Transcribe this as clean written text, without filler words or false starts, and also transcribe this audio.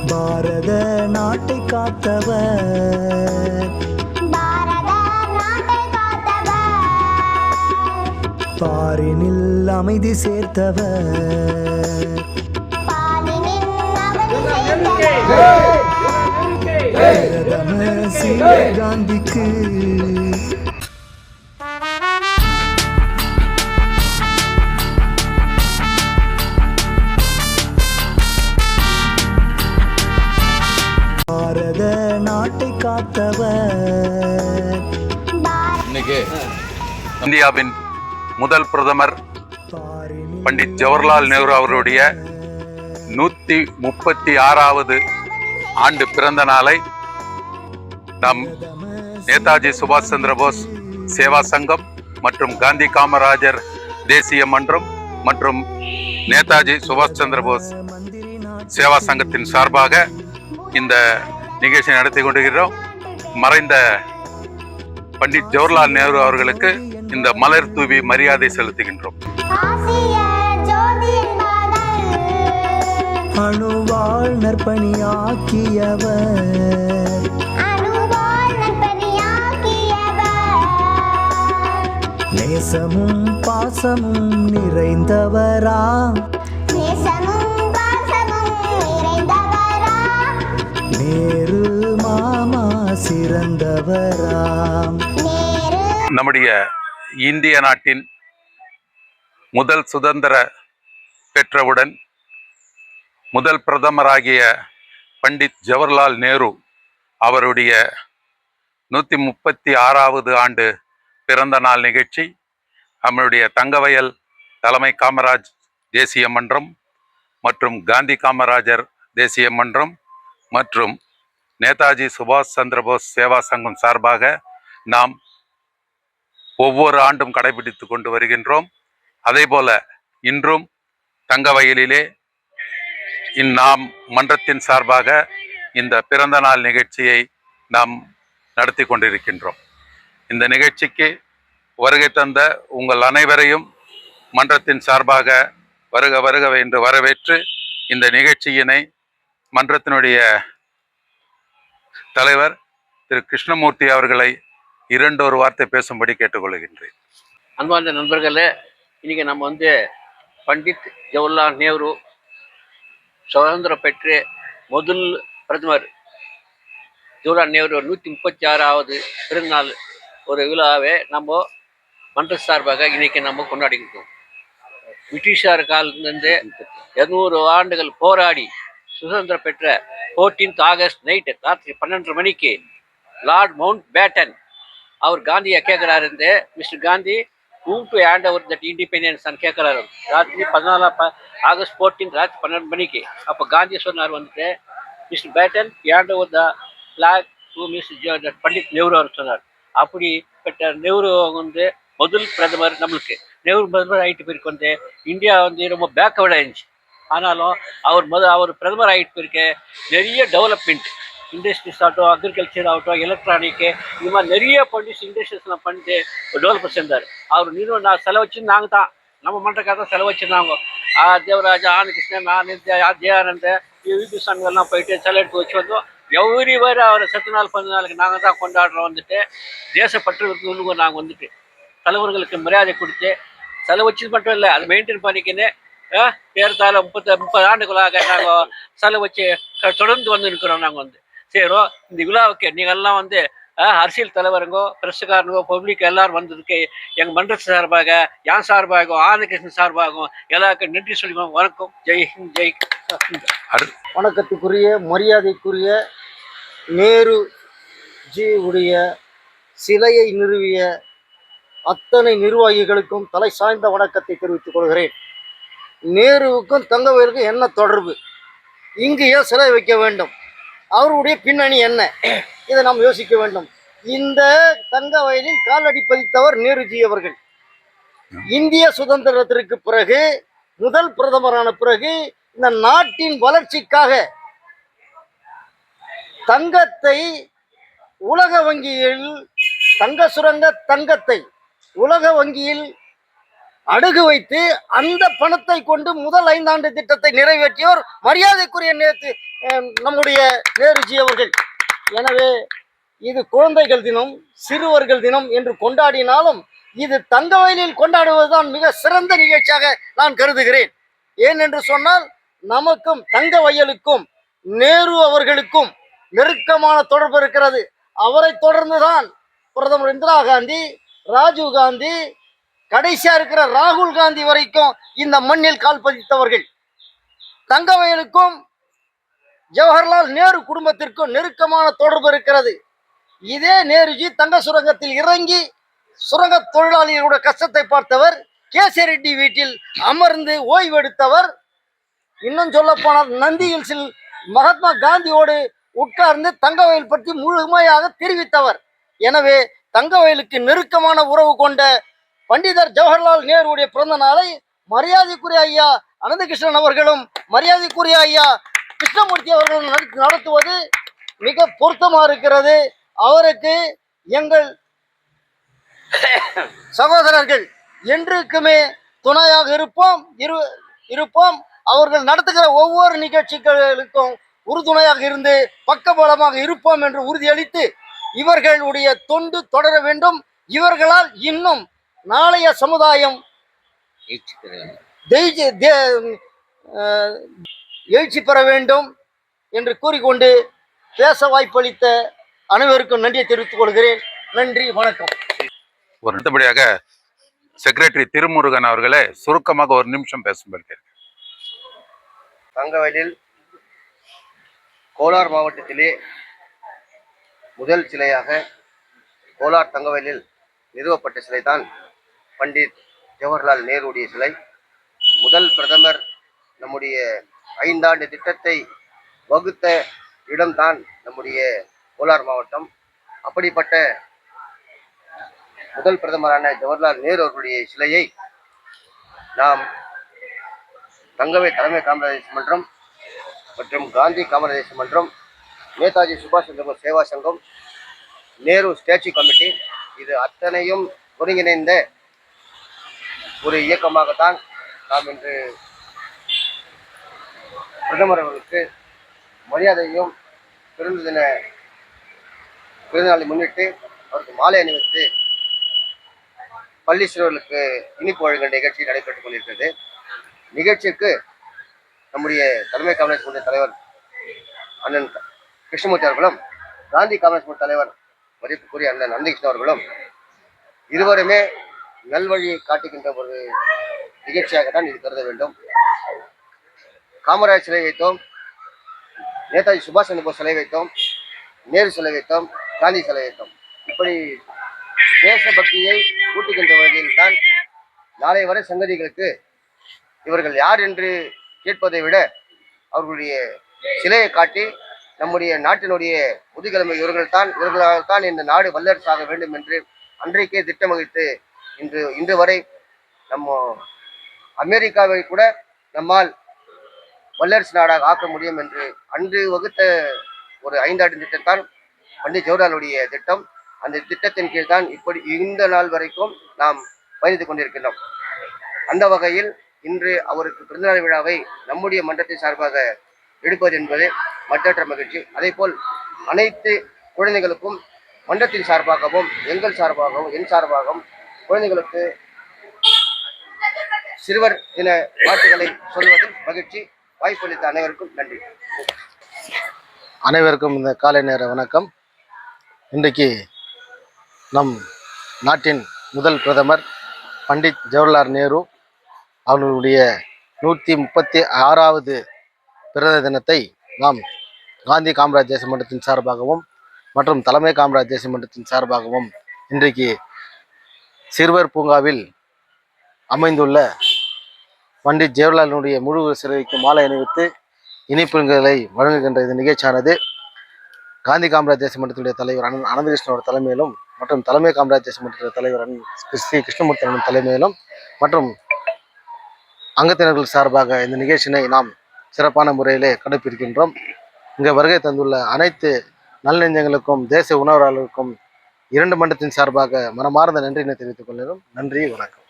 பாரத நாட்டை காத்தவர், பாரினில் அமைதி சேர்த்தவர், பிரதமர் காந்திக்கு பாரத நாட்டை காத்தவர். இன்னைக்கு இந்தியாவின் முதல் பிரதமர் பண்டிட் ஜவஹர்லால் நேரு அவருடைய 136வது ஆண்டு பிறந்த நாளை நம் நேதாஜி சுபாஷ் சந்திர போஸ் சேவா சங்கம் மற்றும் காந்தி காமராஜர் தேசிய மன்றம் மற்றும் நேதாஜி சுபாஷ் சந்திர போஸ் சேவா சங்கத்தின் சார்பாக இந்த நிகழ்ச்சியை நடத்தி கொண்டிருக்கிறோம். மறைந்த பண்டிட் ஜவஹர்லால் நேரு அவர்களுக்கு இந்த மலர் தூவி மரியாதை செலுத்துகின்றோம். அணுவாள் நற்பணியாக்கியவர், நேசமும் பாசமும் நிறைந்தவரா, நேரு மாமா சிறந்தவராம். நம்முடைய இந்திய நாட்டின் முதல் சுதந்திர பெற்றவுடன் முதல் பிரதமராகிய பண்டிட் ஜவஹர்லால் நேரு அவருடைய 136வது ஆண்டு பிறந்த நாள் நிகழ்ச்சி நம்முடைய தங்கவயல் தலைமை காமராஜ் தேசிய மன்றம் மற்றும் காந்தி காமராஜர் தேசிய மன்றம் மற்றும் நேதாஜி சுபாஷ் சந்திரபோஸ் சேவா சங்கம் சார்பாக நாம் ஒவ்வொரு ஆண்டும் கடைபிடித்து கொண்டு வருகின்றோம். அதேபோல இன்றும் தங்கவயலிலே நாம் மன்றத்தின் சார்பாக இந்த பிறந்த நாள் நிகழ்ச்சியை நாம் நடத்தி கொண்டிருக்கின்றோம். இந்த நிகழ்ச்சிக்கு வருகை தந்த உங்கள் அனைவரையும் மன்றத்தின் சார்பாக வருக வருக என்று வரவேற்று இந்த நிகழ்ச்சியினை மன்றத்தினுடைய தலைவர் திரு கிருஷ்ணமூர்த்தி அவர்களை 2 வார்த்தை பேசும்படி கேட்டுக்கொள்கின்றேன். அன்பார்ந்த நண்பர்களே, இன்னைக்கு நம்ம பண்டிட் ஜவஹர்லால் நேரு சுதந்திரம் பெற்று முதல் பிரதமர் ஜவஹர்லால் நேரு 136வது பிறந்தநாள் ஒரு விழாவை நம்ம மன்ற சார்பாக இன்னைக்கு நம்ம கொண்டாடிக்கிட்டோம். பிரிட்டிஷார் காலத்திலிருந்து 200 ஆண்டுகள் போராடி சுதந்திரம் பெற்ற 14th ஆகஸ்ட் நைட்டு ராத்திரி 12:30 மணிக்கு லார்ட் மவுண்ட் பேட்டன் அவர் காந்தியை கேட்குறாரு, mister Gandhi whom to hand over that independence and கேட்குறாரு. ராத்திரி 14 ஆகஸ்ட் 14 ராத்திரி 12 மணிக்கு. அப்போ காந்தி சொன்னார் mister Batten hand over the flag to mister Pandit Nehru அவர் சொன்னார். அப்படிப்பட்ட நேரு முதல் பிரதமர். நம்மளுக்கு நேரு பிரதமர் ஆகிட்டு பிறகு இந்தியா ரொம்ப பேக்வர்ட் ஆயிடுச்சு. ஆனாலும் அவர் பிரதமர் ஆகிட்டு பிறகு நிறைய டெவலப்மெண்ட் இண்டஸ்ட்ரீஸ் ஆகட்டும், அக்ரிகல்ச்சர் ஆகட்டும், எலக்ட்ரானிக்கு, இது மாதிரி நிறைய இண்டஸ்ட்ரீஸ்லாம் பண்ணிட்டு டெவலப் செஞ்சார். அவர் நிறுவனம் செலவச்சு நாங்கள் தான் நம்ம மன்றக்காக தான் செலவச்சுருந்தாங்க. தேவராஜா, ஆனகிருஷ்ணன், நான், ஜெயானந்த, யூபி சங்கெல்லாம் போயிட்டு செலவெடுத்து வச்சு வந்தோம். எவ்ரி வேறு அவரை செத்து நாள் 10 நாளுக்கு நாங்கள் தான் கொண்டாடுறோம். தேசப்பற்று நாங்கள் தலைவர்களுக்கு மரியாதை கொடுத்து செலவச்சு மட்டும் இல்லை, அதை மெயின்டைன் பண்ணிக்கின்னு ஏறத்தாழ 30 ஆண்டுகளாக நாங்கள் செலவு வச்சு தொடர்ந்து இருக்கிறோம். நாங்கள் சரி, இந்த விழாவுக்கு நீங்கள்லாம் அரசியல் தலைவருங்கோ, பிரஸ்காரங்கோ, பப்ளிக் எல்லாரும் வந்ததுக்கு எங்கள் மன்றத்து சார்பாக, என் சார்பாகவும், ஆனகிருஷ்ணன் சார்பாகவும் எல்லாருக்கும் நன்றி சொல்லிக்கோங்க. வணக்கம். ஜெய்ஹிந்த். ஜெய். வணக்கத்துக்குரிய மரியாதைக்குரிய நேரு ஜி உடைய சிலையை நிறுவிய அத்தனை நிர்வாகிகளுக்கும் தலை சாய்ந்த வணக்கத்தை தெரிவித்துக் கொள்கிறேன். நேருவுக்கும் தங்கவேலுக்கும் என்ன தொடர்பு? இங்கு ஏன் சிலை வைக்க வேண்டும்? அவருடைய பின்னணி என்ன? இதை நாம் யோசிக்க வேண்டும். இந்த தங்கவயலில் காலடி பதித்தவர் நேருஜி அவர்கள். இந்திய சுதந்திரத்திற்கு பிறகு முதல் பிரதமரான பிறகு இந்த நாட்டின் வளர்ச்சிக்காக தங்கத்தை உலக வங்கியில் தங்க சுரங்க தங்கத்தை உலக வங்கியில் அடகு வைத்து அந்த பணத்தை கொண்டு முதல் 5 ஆண்டு திட்டத்தை நிறைவேற்றியோர் மரியாதைக்குரிய நம்முடைய நேருஜி அவர்கள். எனவே இது குழந்தைகள் தினம், சிறுவர்கள் தினம் என்று கொண்டாடினாலும் இது தங்க வயலில் கொண்டாடுவதுதான் மிக சிறந்த நிகழ்ச்சியாக நான் கருதுகிறேன். ஏன் என்று சொன்னால் நமக்கும் தங்க வயலுக்கும் நேரு அவர்களுக்கும் நெருக்கமான தொடர்பு இருக்கிறது. அவரை தொடர்ந்துதான் பிரதமர் இந்திரா காந்தி, ராஜீவ் காந்தி, கடைசியா இருக்கிற ராகுல் காந்தி வரைக்கும் இந்த மண்ணில் கால் பதித்தவர்கள். தங்க வயலுக்கும் ஜவஹர்லால் நேரு குடும்பத்திற்கும் நெருக்கமான தொடர்பு இருக்கிறது. இதே நேருஜி தங்க சுரங்கத்தில் இறங்கி சுரங்க தொழிலாளிகளுடைய கஷ்டத்தை பார்த்தவர், கேசி ரெட்டி வீட்டில் அமர்ந்து ஓய்வெடுத்தவர். இன்னும் சொல்ல போனால் நந்தி ஹில்ஸில் மகாத்மா காந்தியோடு உட்கார்ந்து தங்க வயல் பற்றி முழுமையாக தெரிவித்தவர். எனவே தங்க வயலுக்கு நெருக்கமான உறவு கொண்ட பண்டிதர் ஜவஹர்லால் நேருடைய பிறந்த நாளை மரியாதைக்குரிய ஐயா அனந்தகிருஷ்ணன் அவர்களும் மரியாதைக்குரிய ஐயா கிருஷ்ணமூர்த்தி அவர்களும் நடத்துவது மிக பொருத்தமா இருக்கிறது. அவருக்கு எங்கள் சகோதரர்கள் என்றுக்குமே துணையாக இருப்போம். அவர்கள் நடத்துகிற ஒவ்வொரு நிகழ்ச்சிகளுக்கும் உறுதுணையாக இருந்து பக்கபலமாக இருப்போம் என்று உறுதியளித்து இவர்களுடைய தொண்டு தொடர வேண்டும். இவர்களால் இன்னும் நாளைய சமுதாயம் எழுச்சி பெற வேண்டும் என்று கூறிக்கொண்டு பேச வாய்ப்பளித்த அனைவருக்கும் நன்றியை தெரிவித்துக் கொள்கிறேன். நன்றி, வணக்கம். அடுத்தபடியாக செக்ரட்டரி திருமுருகன் அவர்களே சுருக்கமாக ஒரு நிமிஷம் பேசும்படி. தங்கவயலில் கோலார் மாவட்டத்திலே முதல் சிலையாக கோலார் தங்கவயலில் நிறுவப்பட்ட சிலை தான் பண்டிட் ஜவஹர்லால் நேருடைய சிலை. முதல் பிரதமர் நம்முடைய 5 ஆண்டு திட்டத்தை வகுத்த இடம்தான் நம்முடைய கோலார் மாவட்டம். அப்படிப்பட்ட முதல் பிரதமரான ஜவஹர்லால் நேரு அவர்களுடைய சிலையை நாம் தங்கவயல் தலைமை காமராஜர் மன்றம் மற்றும் காந்தி காமராஜர் மன்றம், நேதாஜி சுபாஷ் சந்திர போஸ் சேவா சங்கம், நேரு ஸ்டாச்சு கமிட்டி, இது அத்தனையும் ஒருங்கிணைந்த ஒரு இயக்கமாகத்தான் நாம் இன்று பிரதமர் அவர்களுக்கு மரியாதையும் பிறந்தநாளை முன்னிட்டு அவருக்கு மாலை அணிவித்து பள்ளி சிறுவர்களுக்கு இனிப்பு வழங்குகின்ற நிகழ்ச்சி நடைபெற்றுக் கொண்டிருக்கிறது. நிகழ்ச்சிக்கு நம்முடைய தலைமை காங்கிரஸ் மன்ற தலைவர் அண்ணன் கிருஷ்ணமூர்த்தி அவர்களும், காந்தி காங்கிரஸ் மன்ற தலைவர் மதிப்புக்குரிய அண்ணன் அனந்தகிருஷ்ணன் அவர்களும் இருவருமே நல்வழியை காட்டுகின்ற ஒரு நிகழ்ச்சியாகத்தான் இது கருத வேண்டும். காமராஜ் சிலை வைத்தோம், நேதாஜி சுபாஷ் சந்திர போஸ் சிலை வைத்தோம், நேரு சிலை வைத்தோம், காந்தி சிலை வைத்தோம். இப்படி தேசபக்தியை கூட்டுகின்ற வகையில் தான் நாளை வரை சங்கதிகளுக்கு இவர்கள் யார் என்று கேட்பதை விட அவர்களுடைய சிலையை காட்டி நம்முடைய நாட்டினுடைய முதுகெலும்பு இவர்களால் தான் இந்த நாடு வல்லரசாக வேண்டும் என்று அன்றைக்கே திட்டம் வகித்து இன்று வரை நம்ம அமெரிக்காவை கூட நம்மால் வல்லரசு நாடாக ஆக்க முடியும் என்று அன்று வகுத்த ஒரு 5 ஆண்டு திட்டம் தான் பண்டிட் ஜவஹர்லாலுடைய திட்டம். அந்த திட்டத்தின் கீழ் தான் இப்படி இந்த நாள் வரைக்கும் நாம் பயணித்துக் கொண்டிருக்கின்றோம். அந்த வகையில் இன்று அவருக்கு பிறந்தநாள் விழாவை நம்முடைய மன்றத்தின் சார்பாக எடுப்பது என்பது மற்றற்ற மகிழ்ச்சி. அதே போல் அனைத்து குழந்தைகளுக்கும் மன்றத்தின் சார்பாகவும் எங்கள் சார்பாகவும் என் சார்பாகவும் குழந்தைகளுக்கு சிறுவர் தின வாழ்த்துக்களை சொல்வதில் மகிழ்ச்சி. வாய்ப்பளித்த அனைவருக்கும் நன்றி. அனைவருக்கும் இந்த காலை நேர வணக்கம். இன்றைக்கு நம் நாட்டின் முதல் பிரதமர் பண்டிட் ஜவஹர்லால் நேரு அவர்களுடைய 136வது பிறந்த தினத்தை நாம் காந்தி காமராஜ் தேசிய மன்றத்தின் சார்பாகவும் மற்றும் தலைமை காமராஜ் தேசிய மன்றத்தின் சார்பாகவும் இன்றைக்கு சிறுவர் பூங்காவில் அமைந்துள்ள பண்டிட் ஜவஹர்லாலுடைய முழு சிலைக்கு மாலை அணிவித்து இனிப்புகளை வழங்குகின்ற இந்த நிகழ்ச்சியானது காந்தி காமராஜ் தேசிய மன்றத்தினுடைய தலைவர் அண்ணன் அனந்தகிருஷ்ணனோட தலைமையிலும் மற்றும் தலைமை காமராஜ் தேசிய மன்றத்தினுடைய தலைவர் ஸ்ரீ கிருஷ்ணமூர்த்தி தலைமையிலும் மற்றும் அங்கத்தினர்கள் சார்பாக இந்த நிகழ்ச்சியினை நாம் சிறப்பான முறையிலே கடைபிடிக்கின்றோம். இங்கே வருகை தந்துள்ள அனைத்து நல்லெஞ்சங்களுக்கும் தேசிய உணர்வாளர்களுக்கும் 2 மன்றத்தின் சார்பாக மனமார்ந்த நன்றியினை தெரிவித்துக் கொள்கிறோம். நன்றி, வணக்கம்.